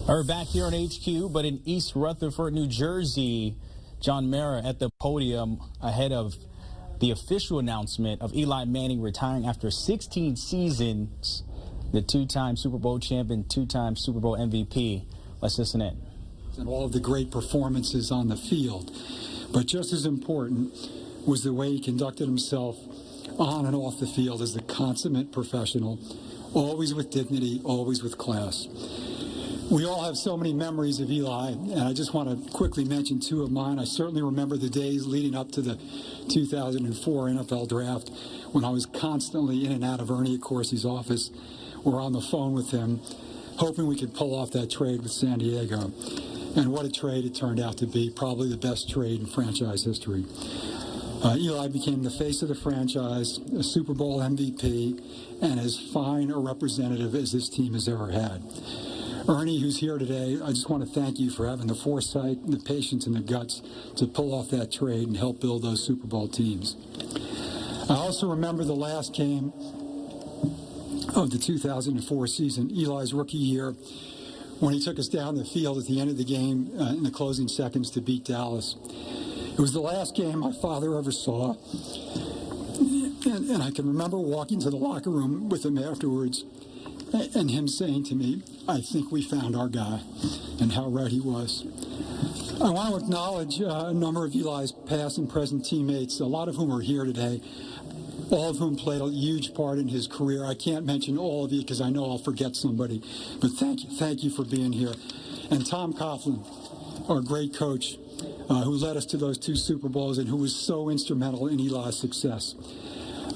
We're back here on HQ, but in East Rutherford, New Jersey. John Mara at the podium ahead of the official announcement of Eli Manning retiring after 16 seasons. The two-time Super Bowl champion, two-time Super Bowl MVP. Let's listen in. And all of the great performances on the field. But just as important was the way he conducted himself on and off the field as a consummate professional, always with dignity, always with class. We all have so many memories of Eli, and I just want to quickly mention two of mine. I certainly remember the days leading up to the 2004 NFL Draft when I was constantly in and out of Ernie Accorsi's office or on the phone with him, hoping we could pull off that trade with San Diego. And what a trade it turned out to be, probably the best trade in franchise history. Eli became the face of the franchise, a Super Bowl MVP, and as fine a representative as this team has ever had. Ernie, who's here today, I just want to thank you for having the foresight, the patience, and the guts to pull off that trade and help build those Super Bowl teams. I also remember the last game of the 2004 season, Eli's rookie year, when he took us down the field at the end of the game in the closing seconds to beat Dallas. It was the last game my father ever saw, and I can remember walking to the locker room with him afterwards and him saying to me, "I think we found our guy," and how right he was. I want to acknowledge a number of Eli's past and present teammates, a lot of whom are here today, all of whom played a huge part in his career. I can't mention all of you because I know I'll forget somebody, but thank you for being here. And Tom Coughlin, our great coach, who led us to those two Super Bowls and who was so instrumental in Eli's success.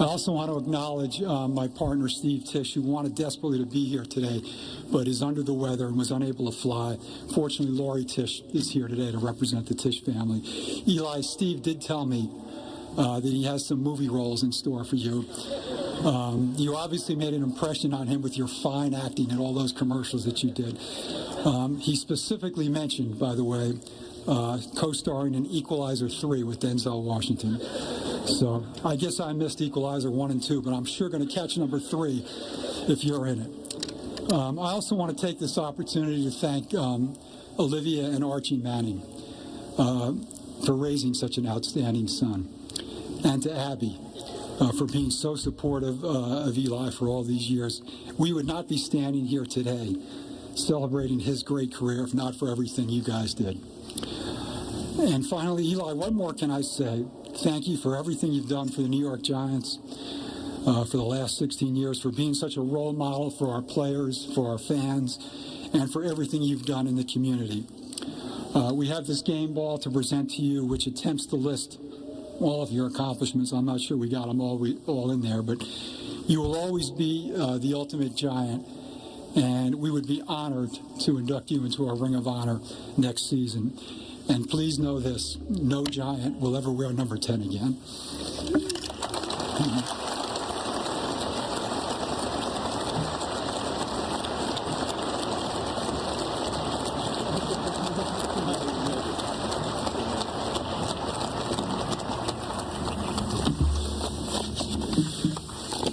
I also want to acknowledge my partner, Steve Tisch, who wanted desperately to be here today, but is under the weather and was unable to fly. Fortunately, Lori Tisch is here today to represent the Tisch family. Eli, Steve did tell me that he has some movie roles in store for you. You obviously made an impression on him with your fine acting and all those commercials that you did. He specifically mentioned, by the way, co-starring in Equalizer 3 with Denzel Washington. So I guess I missed Equalizer 1 and 2, but I'm sure going to catch number 3 if you're in it. I also want to take this opportunity to thank Olivia and Archie Manning for raising such an outstanding son, and to Abby for being so supportive of Eli for all these years. We would not be standing here today celebrating his great career if not for everything you guys did. And finally, Eli, what more can I say? Thank you for everything you've done for the New York Giants for the last 16 years, for being such a role model for our players, for our fans, and for everything you've done in the community. We have this game ball to present to you, which attempts to list all of your accomplishments. I'm not sure we got them all in there, but you will always be the ultimate Giant, and we would be honored to induct you into our Ring of Honor next season. And please know this, no Giant will ever wear number 10 again.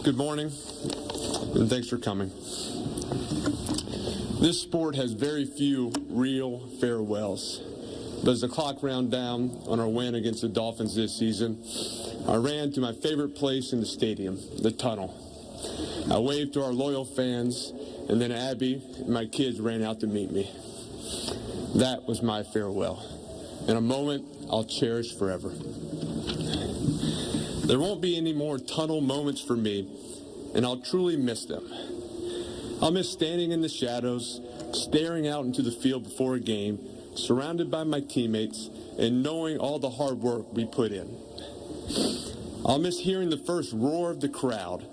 Good morning, and thanks for coming. This sport has very few real farewells. But as the clock round down on our win against the Dolphins this season, I ran to my favorite place in the stadium, the tunnel. I waved to our loyal fans, and then Abby and my kids ran out to meet me. That was my farewell, and a moment I'll cherish forever. There won't be any more tunnel moments for me, and I'll truly miss them. I'll miss standing in the shadows, staring out into the field before a game, surrounded by my teammates, and knowing all the hard work we put in. I'll miss hearing the first roar of the crowd,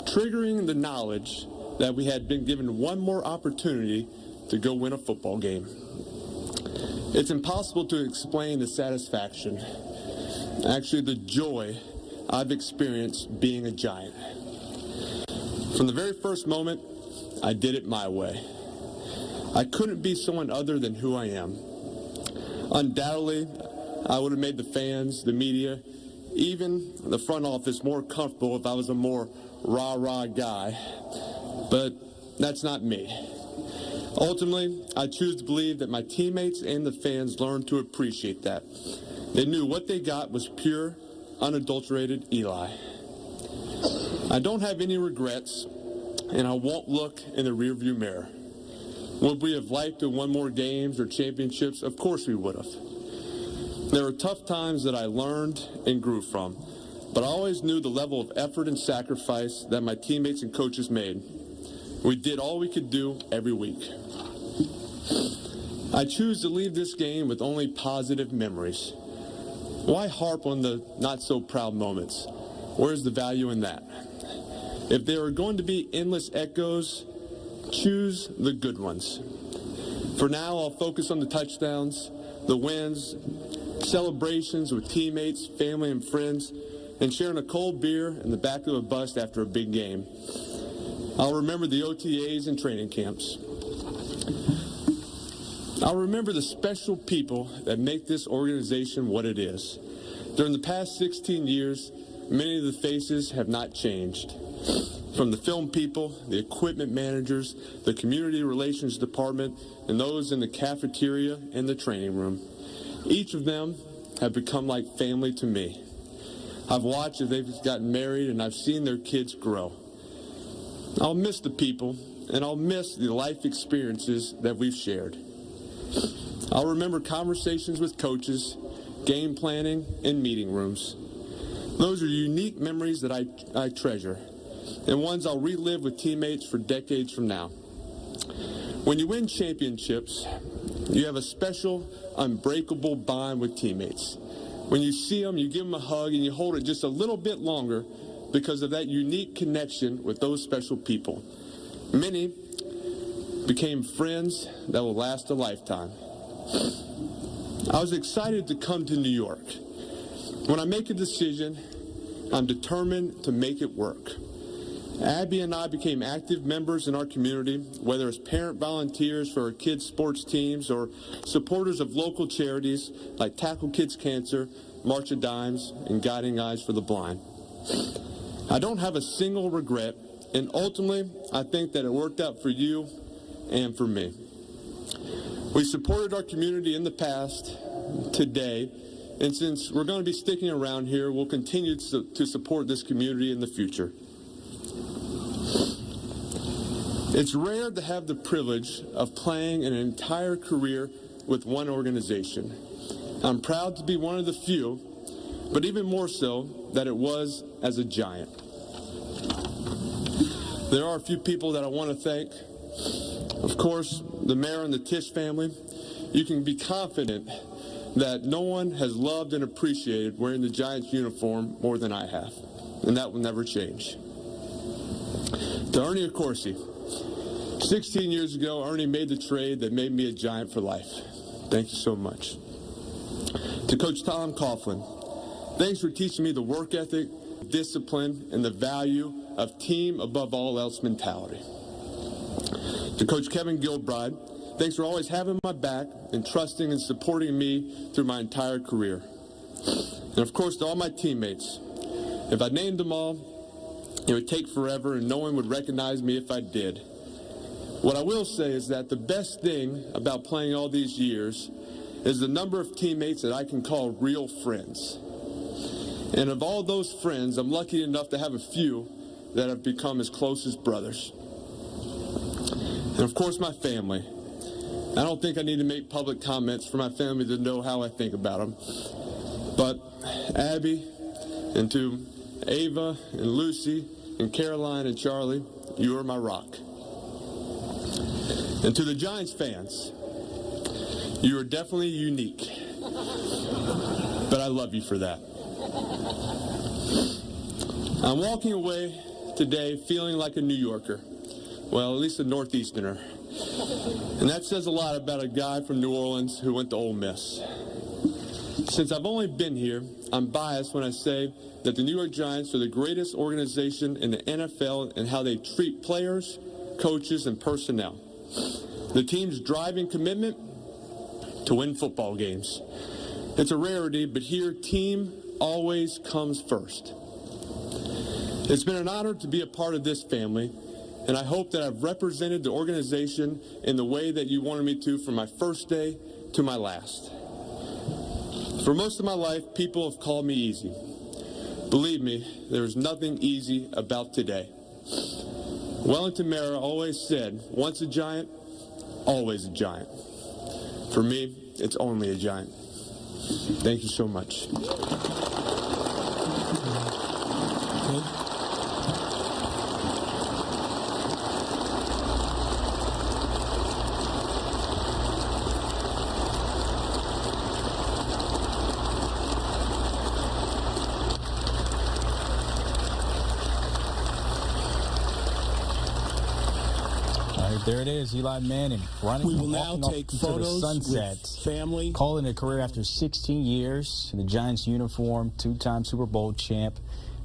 triggering the knowledge that we had been given one more opportunity to go win a football game. It's impossible to explain the satisfaction, actually the joy I've experienced being a Giant. From the very first moment, I did it my way. I couldn't be someone other than who I am. Undoubtedly, I would have made the fans, the media, even the front office more comfortable if I was a more rah-rah guy. But that's not me. Ultimately, I choose to believe that my teammates and the fans learned to appreciate that. They knew what they got was pure, unadulterated Eli. I don't have any regrets, and I won't look in the rearview mirror. Would we have liked to have won more games or championships? Of course we would have. There were tough times that I learned and grew from, but I always knew the level of effort and sacrifice that my teammates and coaches made. We did all we could do every week. I choose to leave this game with only positive memories. Why harp on the not-so-proud moments? Where's the value in that? If there are going to be endless echoes, choose the good ones. For now, I'll focus on the touchdowns, the wins, celebrations with teammates, family, and friends, and sharing a cold beer in the back of a bus after a big game. I'll remember the OTAs and training camps. I'll remember the special people that make this organization what it is. During the past 16 years, many of the faces have not changed. From the film people, the equipment managers, the community relations department, and those in the cafeteria and the training room. Each of them have become like family to me. I've watched as they've gotten married, and I've seen their kids grow. I'll miss the people, and I'll miss the life experiences that we've shared. I'll remember conversations with coaches, game planning, and meeting rooms. Those are unique memories that I treasure, and ones I'll relive with teammates for decades from now. When you win championships, you have a special, unbreakable bond with teammates. When you see them, you give them a hug, and you hold it just a little bit longer because of that unique connection with those special people. Many became friends that will last a lifetime. I was excited to come to New York. When I make a decision, I'm determined to make it work. Abby and I became active members in our community, whether as parent volunteers for our kids' sports teams or supporters of local charities like Tackle Kids Cancer, March of Dimes, and Guiding Eyes for the Blind. I don't have a single regret, and ultimately, I think that it worked out for you and for me. We supported our community in the past, today, and since we're going to be sticking around here, we'll continue to support this community in the future. It's rare to have the privilege of playing an entire career with one organization. I'm proud to be one of the few, but even more so that it was as a Giant. There are a few people that I want to thank. Of course, the mayor and the Tisch family. You can be confident that no one has loved and appreciated wearing the Giants uniform more than I have, and that will never change. To Ernie Accorsi, 16 years ago, Ernie made the trade that made me a Giant for life. Thank you so much. To Coach Tom Coughlin, thanks for teaching me the work ethic, discipline, and the value of team above all else mentality. To Coach Kevin Gilbride, thanks for always having my back and trusting and supporting me through my entire career. And of course, to all my teammates, if I named them all, it would take forever and no one would recognize me if I did. What I will say is that the best thing about playing all these years is the number of teammates that I can call real friends. And of all those friends, I'm lucky enough to have a few that have become as close as brothers. And of course, my family. I don't think I need to make public comments for my family to know how I think about them. But Abby, and to Ava and Lucy and Caroline and Charlie, you are my rock. And to the Giants fans, you are definitely unique. But I love you for that. I'm walking away today feeling like a New Yorker. Well, at least a Northeasterner. And that says a lot about a guy from New Orleans who went to Ole Miss. Since I've only been here, I'm biased when I say that the New York Giants are the greatest organization in the NFL in how they treat players, coaches, and personnel. The team's driving commitment to win football games. It's a rarity, but here, team always comes first. It's been an honor to be a part of this family, and I hope that I've represented the organization in the way that you wanted me to from my first day to my last. For most of my life, people have called me easy. Believe me, there is nothing easy about today. Wellington Mara always said, once a giant, always a giant. For me, it's only a giant. Thank you so much. There it is, Eli Manning running. We will now take photos sunset, with family. Calling it a career after 16 years in the Giants uniform, two-time Super Bowl champ.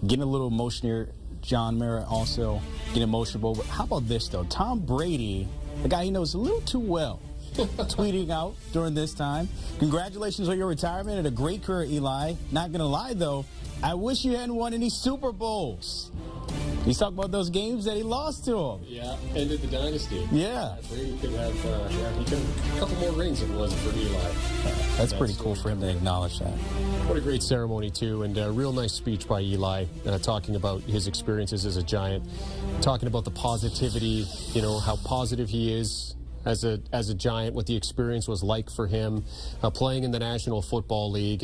Getting a little emotional here. John Mara also getting emotional. But how about this, though? Tom Brady, a guy he knows a little too well, tweeting out during this time. Congratulations on your retirement and a great career, Eli. Not going to lie, though, I wish you hadn't won any Super Bowls. He's talking about those games that he lost to him. Yeah, ended the dynasty. Yeah. Brady could have he could have a couple more rings if it wasn't for Eli. That's pretty cool for him to acknowledge that. What a great ceremony, too, and a real nice speech by Eli, talking about his experiences as a Giant, talking about the positivity, how positive he is as a Giant, what the experience was like for him, playing in the National Football League,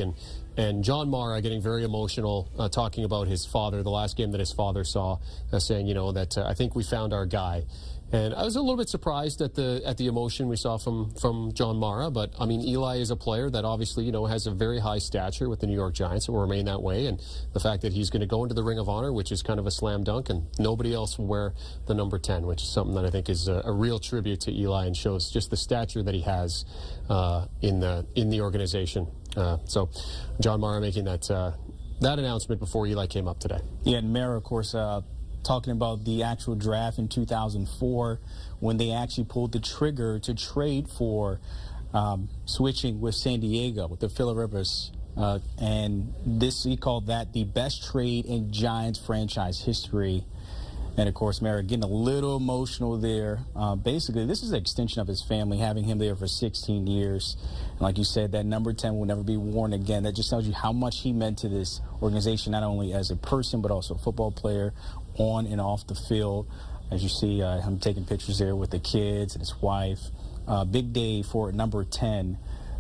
and John Mara getting very emotional, talking about his father, the last game that his father saw, saying, that I think we found our guy. And I was a little bit surprised at the emotion we saw from John Mara, but I mean, Eli is a player that obviously, has a very high stature with the New York Giants and will remain that way. And the fact that he's going to go into the Ring of Honor, which is kind of a slam dunk, and nobody else will wear the number 10, which is something that I think is a real tribute to Eli and shows just the stature that he has in the organization. So John Mara making that announcement before Eli came up today. Yeah, and Mara, of course, talking about the actual draft in 2004 when they actually pulled the trigger to trade for switching with San Diego, with the Phillip Rivers. And he called that the best trade in Giants franchise history. And, of course, Mara getting a little emotional there. Basically, this is an extension of his family, having him there for 16 years. And like you said, that number 10 will never be worn again. That just tells you how much he meant to this organization, not only as a person, but also a football player on and off the field. As you see him taking pictures there with the kids and his wife. Big day for number 10,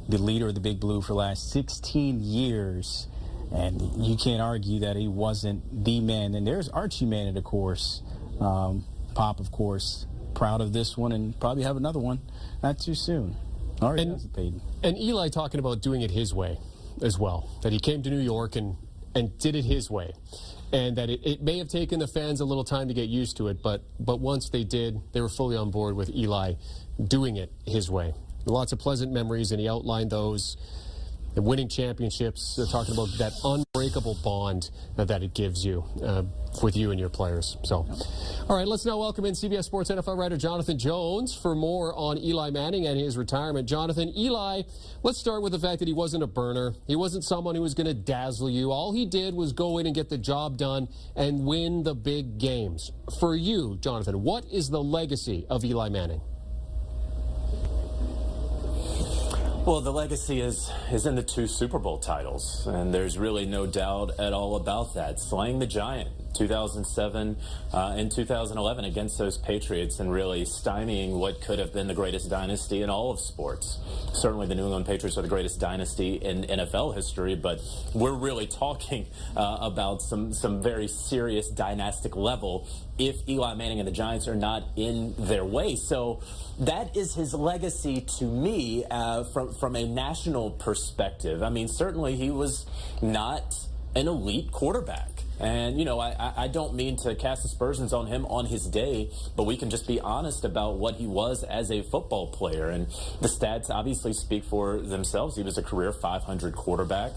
the leader of the Big Blue for the last 16 years. And you can't argue that he wasn't the man. And there's Archie Manning, of course. Pop, of course, proud of this one and probably have another one not too soon. And Eli talking about doing it his way as well, that he came to New York and did it his way. And that it may have taken the fans a little time to get used to it, but once they did, they were fully on board with Eli doing it his way. Lots of pleasant memories, and he outlined those. The winning championships, they're talking about that unbreakable bond that it gives you with you and your players. So, all right, let's now welcome in CBS Sports NFL writer Jonathan Jones for more on Eli Manning and his retirement. Jonathan, Eli, let's start with the fact that he wasn't a burner. He wasn't someone who was going to dazzle you. All he did was go in and get the job done and win the big games. For you, Jonathan, what is the legacy of Eli Manning? Well, the legacy is in the 2 Super Bowl titles, and there's really no doubt at all about that. Slaying the Giant, 2007 and 2011 against those Patriots, and really stymieing what could have been the greatest dynasty in all of sports. Certainly the New England Patriots are the greatest dynasty in NFL history, but we're really talking about some very serious dynastic level if Eli Manning and the Giants are not in their way. So that is his legacy to me from a national perspective. I mean, certainly he was not an elite quarterback. And, I don't mean to cast aspersions on him on his day, but we can just be honest about what he was as a football player. And the stats obviously speak for themselves. He was a career 500 quarterback.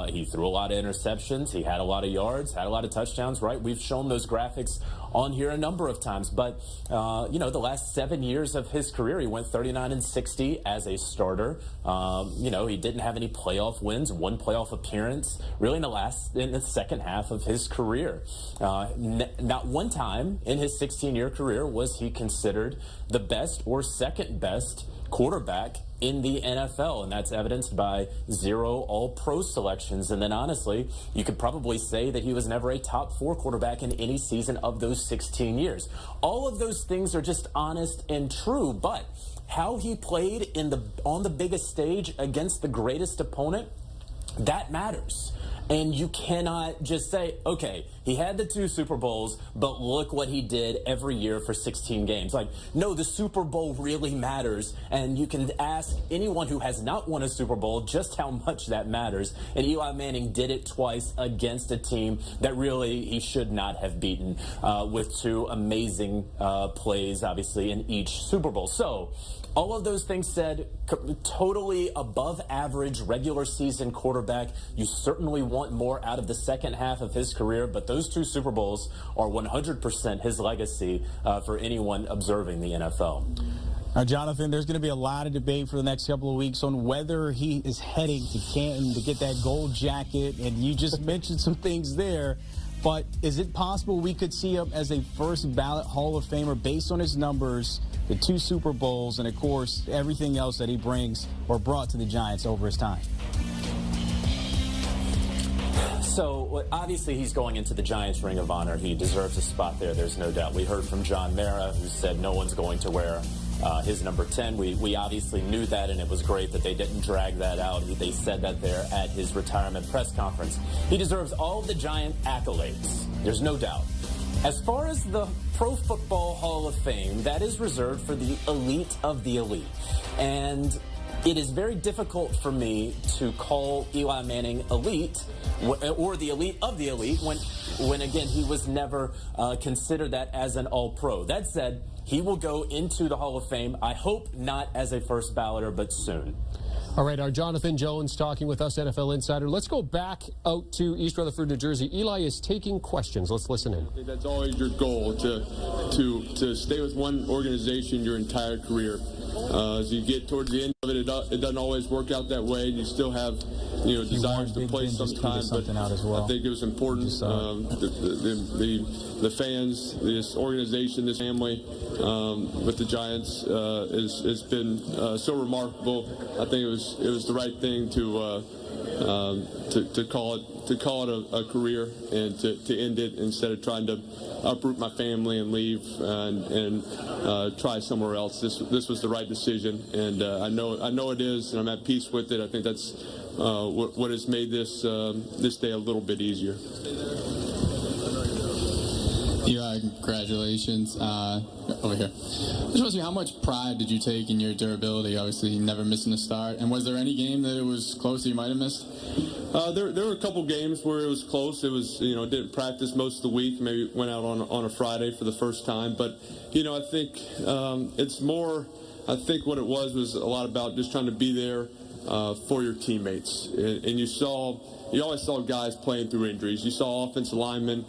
He threw a lot of interceptions. He had a lot of yards, had a lot of touchdowns, right? We've shown those graphics on here a number of times. But, the last 7 years of his career, he went 39-60 as a starter. He didn't have any playoff wins, one playoff appearance, really in the second half of of his career. Not one time in his 16-year career was he considered the best or second best quarterback in the NFL, and that's evidenced by 0 All-Pro selections. And then honestly, you could probably say that he was never a top 4 quarterback in any season of those 16 years. All of those things are just honest and true, but how he played on the biggest stage against the greatest opponent, that matters. And you cannot just say, okay, he had the 2 Super Bowls, but look what he did every year for 16 games. Like, no, the Super Bowl really matters. And you can ask anyone who has not won a Super Bowl just how much that matters. And Eli Manning did it twice against a team that really he should not have beaten, with 2 amazing plays, obviously, in each Super Bowl. So, all of those things said, totally above average regular season quarterback. You certainly want more out of the second half of his career, but those 2 Super Bowls are 100% his legacy for anyone observing the NFL. Now, Jonathan, there's going to be a lot of debate for the next couple of weeks on whether he is heading to Canton to get that gold jacket, and you just mentioned some things there. But is it possible we could see him as a first ballot Hall of Famer based on his numbers, the 2 Super Bowls, and, of course, everything else that he brings or brought to the Giants over his time? So, obviously, he's going into the Giants' Ring of Honor. He deserves a spot there, there's no doubt. We heard from John Mara, who said no one's going to wear his number 10. We obviously knew that, and it was great that they didn't drag that out. They said that there at his retirement press conference. He deserves all of the Giant accolades. There's no doubt. As far as the Pro Football Hall of Fame, that is reserved for the elite of the elite. And it is very difficult for me to call Eli Manning elite or the elite of the elite when again, he was never considered that as an All-Pro. That said, he will go into the Hall of Fame, I hope not as a first balloter, but soon. All right, our Jonathan Jones talking with us, NFL Insider. Let's go back out to East Rutherford, New Jersey. Eli is taking questions. Let's listen in. I think that's always your goal, to stay with one organization your entire career. As you get towards the end of it doesn't always work out that way. You still have, desires to play sometime, but I think it was important. The fans, this organization, this family with the Giants has been so remarkable. I think it was the right thing to call it a career and to end it instead of trying to uproot my family and leave and try somewhere else. This was the right decision, and I know it is, and I'm at peace with it. I think that's what has made this day a little bit easier. Eli, congratulations. Over here. I just want to see, how much pride did you take in your durability? Obviously, never missing a start. And was there any game that it was close that you might have missed? There were a couple games where it was close. It was, didn't practice most of the week. Maybe went out on a Friday for the first time. But, I think it's more, I think what it was a lot about just trying to be there for your teammates. And you always saw guys playing through injuries. You saw offensive linemen,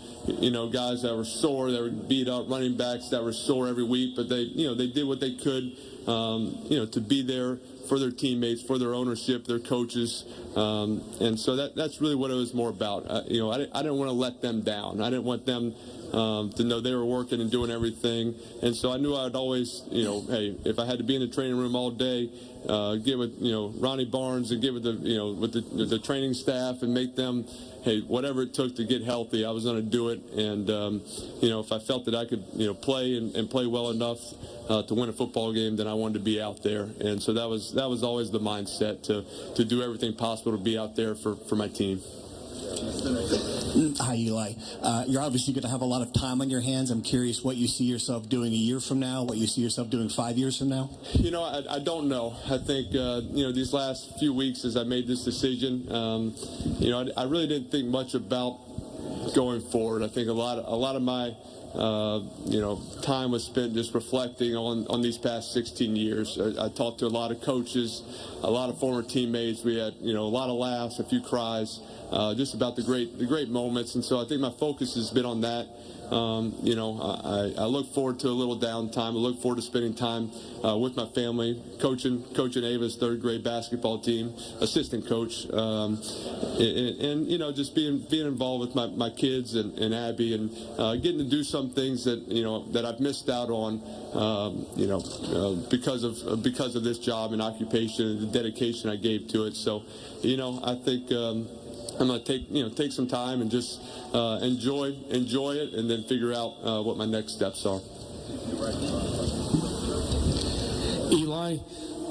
guys that were sore, that were beat up, running backs that were sore every week, but they did what they could, to be there for their teammates, for their ownership, their coaches, and so that's really what it was more about. I didn't want to let them down. I didn't want them to know they were working and doing everything, and so I knew I would always, hey, if I had to be in the training room all day, get with Ronnie Barnes and get with the training staff and make them, hey, whatever it took to get healthy, I was going to do it. And if I felt that I could play and play well enough to win a football game, then I wanted to be out there. And so that was always the mindset, to do everything possible to be out there for my team. Hi, Eli. You're obviously going to have a lot of time on your hands. I'm curious what you see yourself doing a year from now, what you see yourself doing 5 years from now. I don't know. I think, these last few weeks as I made this decision, I really didn't think much about going forward. I think a lot of my time was spent just reflecting on these past 16 years. I talked to a lot of coaches, a lot of former teammates. We had, a lot of laughs, a few cries, just about the great moments. And so I think my focus has been on that. You know, I look forward to a little downtime. I look forward to spending time with my family, coaching Ava's third grade basketball team, assistant coach, and you know, just being involved with my kids and Abby, and getting to do some things that, you know, that I've missed out on, you know, because of this job and occupation and the dedication I gave to it. So, you know, I think I'm going to take some time and just enjoy it, and then figure out what my next steps are. Eli,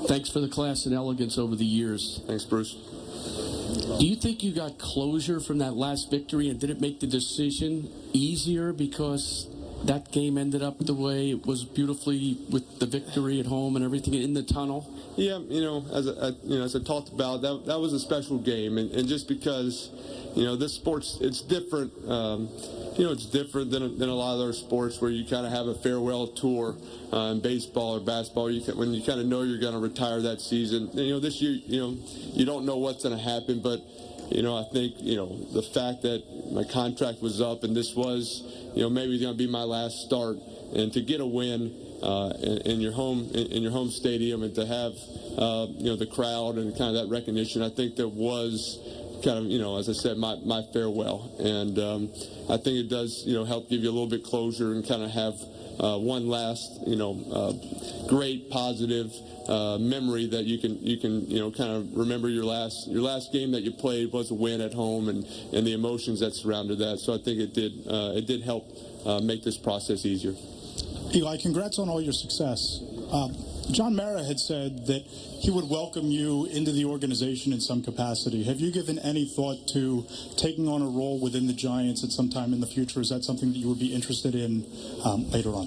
thanks for the class and elegance over the years. Thanks, Bruce. Do you think you got closure from that last victory, and did it make the decision easier because that game ended up the way it was, beautifully, with the victory at home and everything in the tunnel? Yeah, you know, as I talked about, that was a special game, and just because, you know, this sport's, it's different. You know, it's different than a lot of other sports where you kind of have a farewell tour in baseball or basketball. When you kind of know you're going to retire that season. You know, this year, you know, you don't know what's going to happen, but, you know, I think, you know, the fact that my contract was up and this was, you know, maybe going to be my last start, and to get a win in your home stadium, and to have you know, the crowd and kind of that recognition, I think that was kind of, you know, as I said, my farewell. And I think it does, you know, help give you a little bit closure and kind of have one last, you know, great positive memory that you can you know, kind of remember your last game that you played was a win at home, and the emotions that surrounded that. So I think it did help make this process easier. Eli, congrats on all your success. John Mara had said that he would welcome you into the organization in some capacity. Have you given any thought to taking on a role within the Giants at some time in the future? Is that something that you would be interested in later on?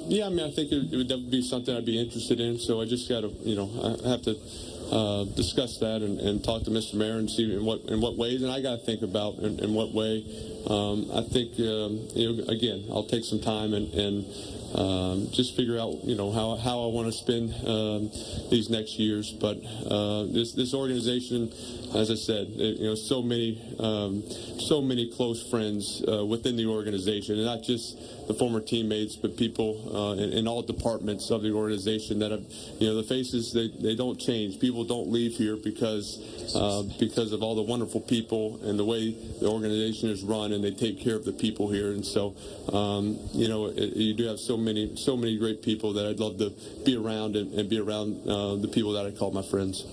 Yeah, I mean, I think it would definitely be something I'd be interested in. So I just got to, you know, I have to discuss that and talk to Mr. Mayor and see in what ways, and I got to think about in what way. I think, you know, again, I'll take some time and just figure out, you know, how I want to spend these next years. But this organization, as I said, you know, so many close friends within the organization, and not just the former teammates, but people in all departments of the organization that have, you know, the faces, they don't change. People don't leave here because of all the wonderful people and the way the organization is run, and they take care of the people here. And so, you know, you do have so many great people that I'd love to be around and be around the people that I call my friends.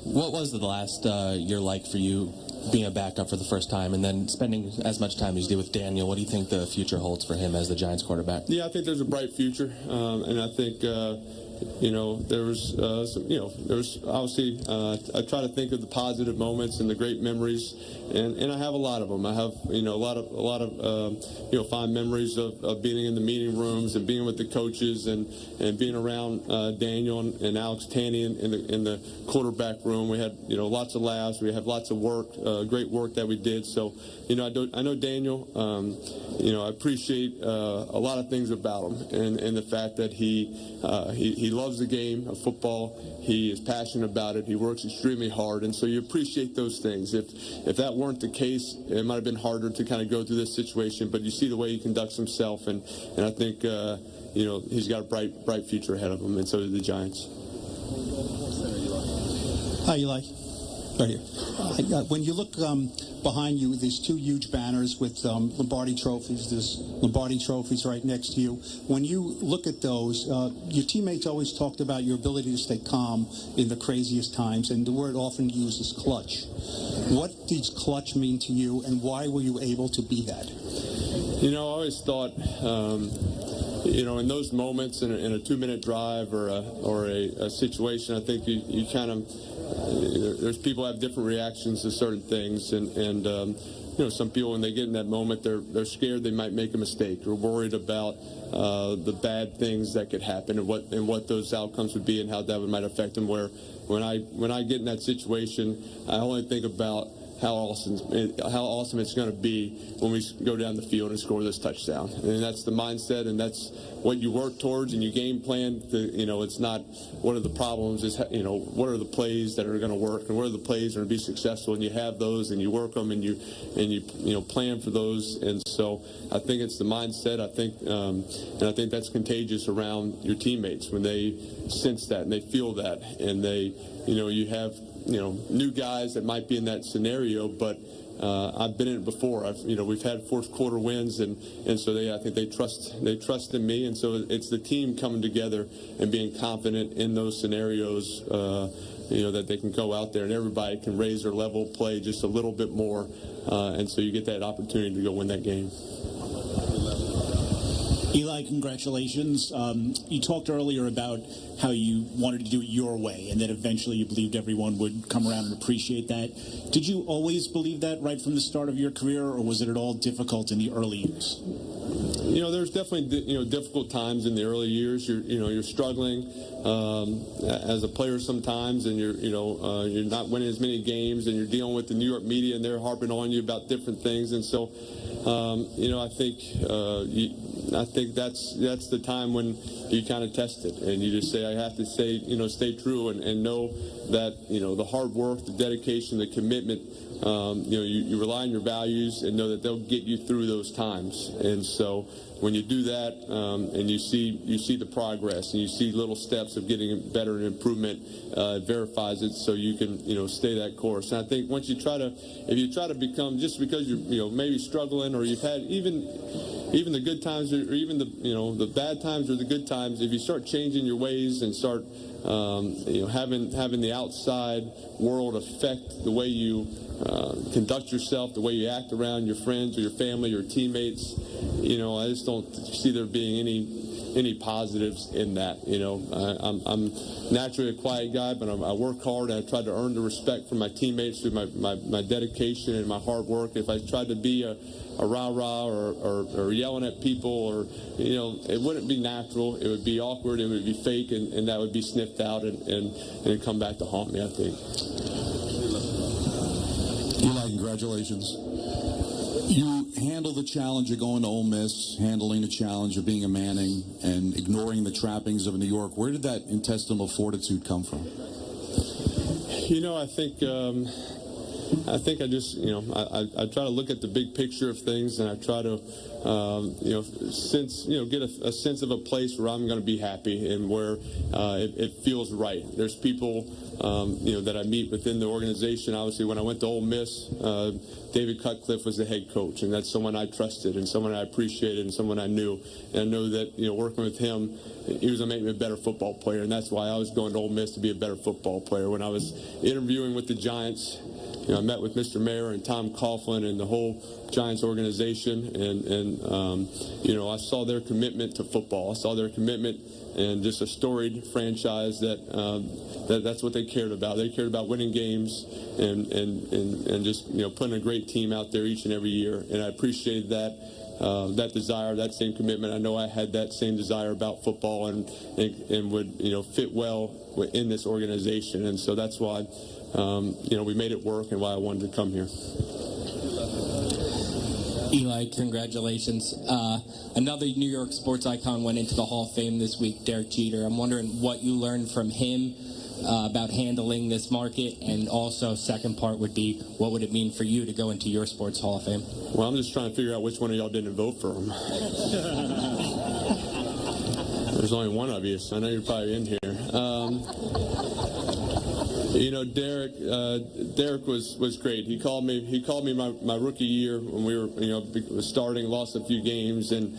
What was the last year like for you, being a backup for the first time, and then spending as much time as you did with Daniel? What do you think the future holds for him as the Giants quarterback? Yeah, I think there's a bright future, and I think you know, there was obviously I try to think of the positive moments and the great memories, and I have a lot of them. I have, you know, a lot of you know, fond memories of being in the meeting rooms and being with the coaches and being around Daniel and Alex Tanney in the quarterback room. We had, you know, lots of laughs. We had lots of work, great work that we did. So, you know, I know Daniel. You know, I appreciate a lot of things about him, and the fact that he loves the game of football. He is passionate about it. He works extremely hard, and so you appreciate those things. If that weren't the case, it might have been harder to kind of go through this situation. But you see the way he conducts himself, and I think you know, he's got a bright future ahead of him, and so do the Giants. Hi, Eli. Right here. When you look behind you, there's two huge banners with Lombardi trophies. There's Lombardi trophies right next to you. When you look at those, your teammates always talked about your ability to stay calm in the craziest times, and the word often used is clutch. What does clutch mean to you, and why were you able to be that? You know, I always thought, you know, in those moments, in a 2-minute drive or a situation, I think you kind of, there's people have different reactions to certain things, and you know, some people, when they get in that moment, they're scared they might make a mistake, or worried about the bad things that could happen, and what those outcomes would be, and how that might affect them. Where when I get in that situation, I only think about how awesome it's going to be when we go down the field and score this touchdown. And that's the mindset, and that's what you work towards, and you game plan. It's not what are the problems, it's what are the plays that are going to work, and what are the plays that are going to be successful, and you have those, and you work them, and you plan for those. And so I think it's the mindset. I think that's contagious around your teammates when they sense that and they feel that, and you have new guys that might be in that scenario, but I've been in it before. We've had fourth quarter wins, and so I think they trust in me, and so it's the team coming together and being confident in those scenarios. That they can go out there and everybody can raise their level of play just a little bit more, and so you get that opportunity to go win that game. Eli, congratulations. You talked earlier about how you wanted to do it your way, and that eventually you believed everyone would come around and appreciate that. Did you always believe that right from the start of your career, or was it at all difficult in the early years? There's definitely difficult times in the early years. You're struggling as a player sometimes, and you're not winning as many games, and you're dealing with the New York media, and they're harping on you about different things, and so I think that's the time when you kind of test it, and you just say, I have to stay true and know that the hard work, the dedication, the commitment. You rely on your values and know that they'll get you through those times. And so when you do that, and you see the progress, and you see little steps of getting better and improvement, it verifies it, so you can stay that course. And I think if you try to become, just because you're maybe struggling, or you've had even the good times, or even the bad times or the good times, if you start changing your ways and start having the outside world affect the way you conduct yourself, the way you act around your friends or your family or teammates, I just don't see there being any positives in that. I'm naturally a quiet guy, but I work hard, and I try to earn the respect from my teammates through my dedication and my hard work. If I tried to be a rah-rah or yelling at people, or it wouldn't be natural. It would be awkward, it would be fake, and that would be sniffed out and come back to haunt me, I think. Eli, congratulations. You handle the challenge of going to Ole Miss, handling the challenge of being a Manning, and ignoring the trappings of New York. Where did that intestinal fortitude come from? I think I just, I try to look at the big picture of things, and I try to, get a sense of a place where I'm going to be happy and where it feels right. There's people, that I meet within the organization. Obviously, when I went to Ole Miss, David Cutcliffe was the head coach, and that's someone I trusted and someone I appreciated and someone I knew. And I know that, working with him, he was going to make me a better football player, and that's why I was going to Ole Miss, to be a better football player. When I was interviewing with the Giants, I met with Mr. Mayer and Tom Coughlin and the whole Giants organization, and I saw their commitment to football. I saw their commitment, and just a storied franchise that's what they cared about. They cared about winning games and just putting a great team out there each and every year. And I appreciated that desire, that same commitment. I know I had that same desire about football and would fit well in this organization. And so that's why we made it work, and why I wanted to come here. Eli, congratulations. Another New York sports icon went into the Hall of Fame this week, Derek Jeter. I'm wondering what you learned from him about handling this market, and also second part would be, what would it mean for you to go into your sports Hall of Fame? Well, I'm just trying to figure out which one of y'all didn't vote for him. There's only one of you, so I know you're probably in here. Derek was great. He called me my rookie year when we were starting, lost a few games, and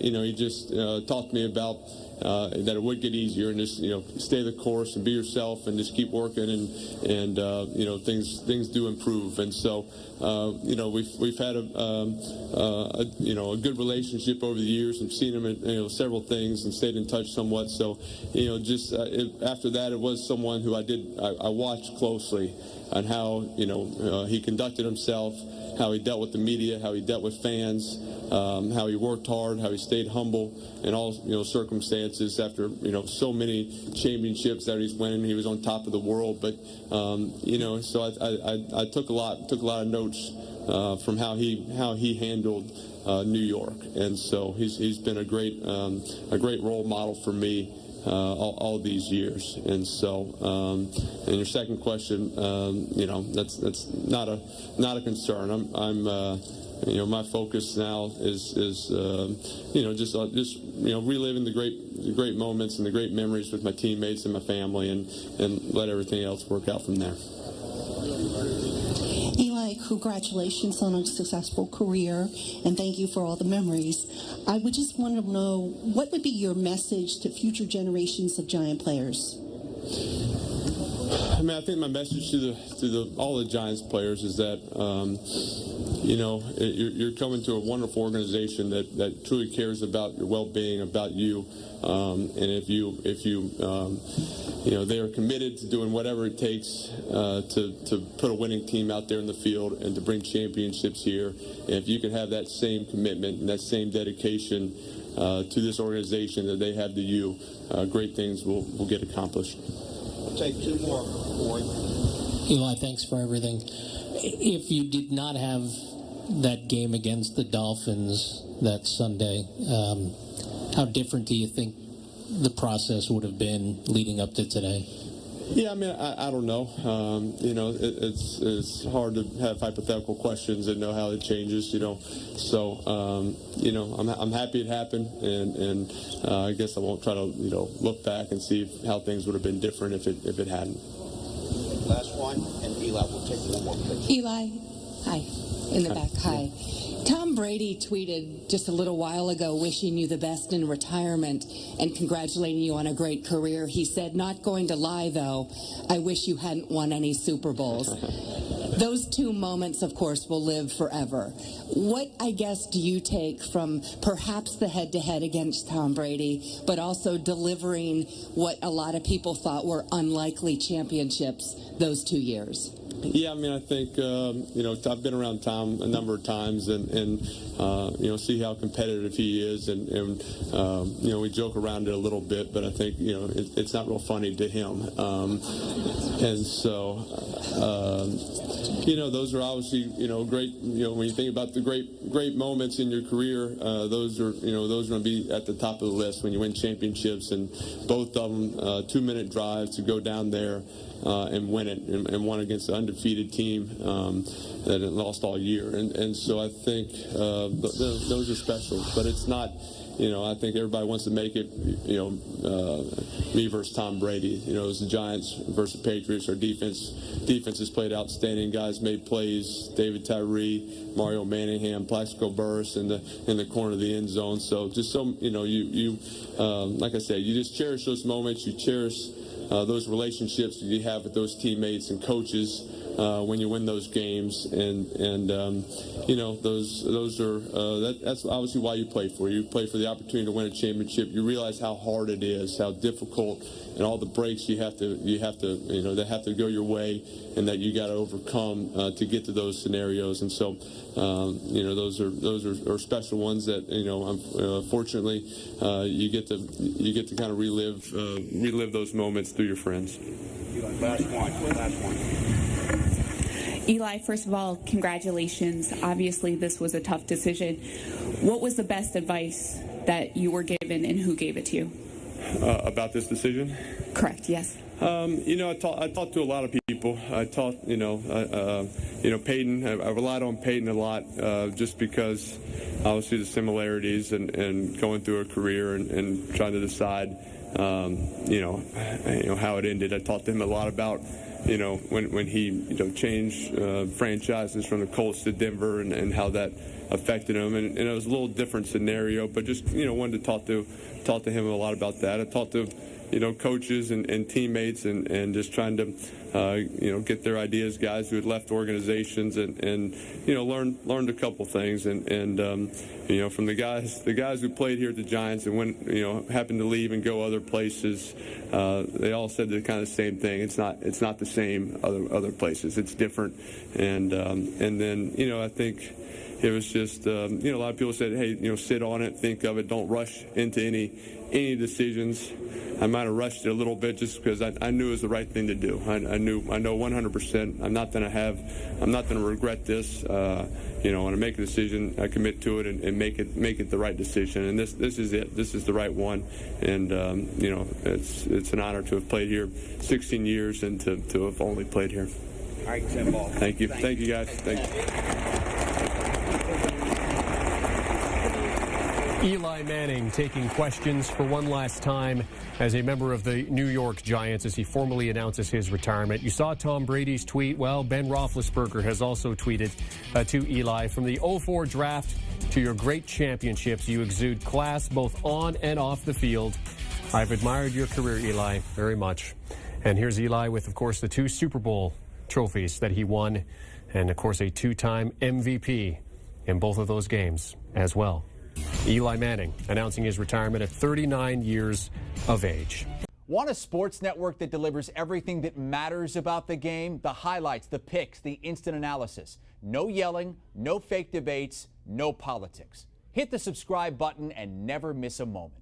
he just talked to me about that it would get easier, and just stay the course and be yourself and just keep working, and things do improve. And so we've had a good relationship over the years, and seen him in several things and stayed in touch somewhat. So after that, it was someone who I watched closely on how he conducted himself, how he dealt with the media, how he dealt with fans, how he worked hard, how he stayed humble in all circumstances. After so many championships that he's winning, he was on top of the world. But so I took a lot of notes from how he handled New York, and so he's been a great role model for me all these years. And so, and your second question, that's not a concern. I'm my focus now is just reliving the great moments and the great memories with my teammates and my family, and let everything else work out from there. Eli, congratulations on a successful career, and thank you for all the memories. I would just want to know, what would be your message to future generations of Giant players? I think my message to all the Giants players is that you're coming to a wonderful organization that truly cares about your well-being, about you, and if you they are committed to doing whatever it takes to put a winning team out there in the field and to bring championships here. And if you can have that same commitment and that same dedication to this organization that they have to you, great things will get accomplished. We'll take two more. Eli, thanks for everything. If you did not have that game against the Dolphins that Sunday, how different do you think the process would have been leading up to today? Yeah, I don't know. It's hard to have hypothetical questions and know how it changes. So I'm happy it happened, and I guess I won't try to look back and see how things would have been different if it hadn't. Last one, and Eli, we'll take one more picture. Eli, hi, in the back, hi. Tom Brady tweeted just a little while ago wishing you the best in retirement and congratulating you on a great career. He said, "Not going to lie, though, I wish you hadn't won any Super Bowls." Those two moments, of course, will live forever. What, I guess, do you take from perhaps the head-to-head against Tom Brady, but also delivering what a lot of people thought were unlikely championships those 2 years? Yeah, I think I've been around Tom a number of times, and see how competitive he is, and we joke around it a little bit, but I think it's not real funny to him, and so those are obviously great. When you think about the great moments in your career, those are going to be at the top of the list when you win championships, and both of them 2-minute drives to go down there and win it, and won against an undefeated team that had lost all year. And so I think those are special. But it's not, I think everybody wants to make it, me versus Tom Brady. It was the Giants versus the Patriots. Our defense has played outstanding. Guys made plays. David Tyree, Mario Manningham, Plaxico Burress in the corner of the end zone. So just you like I said, you just cherish those moments. You cherish those relationships that you have with those teammates and coaches when you win those games, and those are that's obviously why you play for. You play for the opportunity to win a championship. You realize how hard it is, how difficult, and all the breaks you have to that have to go your way, and that you got to overcome to get to those scenarios. And so those are special ones that fortunately you get to kind of relive those moments through your friends. Last one. Eli, first of all, congratulations. Obviously, this was a tough decision. What was the best advice that you were given, and who gave it to you? About this decision? Correct, yes. I talked to a lot of people. I talked, Peyton. I relied on Peyton a lot just because, obviously, the similarities and going through a career and trying to decide, how it ended. I talked to him a lot about, when he, changed franchises from the Colts to Denver and how that affected him. And it was a little different scenario, but just, wanted to talk to him a lot about that. I talked to, coaches and teammates and just trying to, get their ideas, guys who had left organizations and learned a couple things. And from the guys who played here at the Giants and when, happened to leave and go other places, they all said the kind of same thing. It's not the same other places. It's different. And then, I think, it was just, a lot of people said, hey, sit on it, think of it, don't rush into any decisions. I might have rushed it a little bit just because I knew it was the right thing to do. I know 100%. I'm not going to regret this. When I make a decision, I commit to it and make it the right decision. And this is it. This is the right one. And it's an honor to have played here 16 years and to have only played here. All right, Tim Ball. Thank you. Thank you, guys. Thank you. Eli Manning taking questions for one last time as a member of the New York Giants as he formally announces his retirement. You saw Tom Brady's tweet. Well, Ben Roethlisberger has also tweeted to Eli, from the 04 draft to your great championships, you exude class both on and off the field. I've admired your career, Eli, very much. And here's Eli with, of course, the 2 Super Bowl trophies that he won, and, of course, a 2-time MVP in both of those games as well. Eli Manning announcing his retirement at 39 years of age. Want a sports network that delivers everything that matters about the game? The highlights, the picks, the instant analysis. No yelling, no fake debates, no politics. Hit the subscribe button and never miss a moment.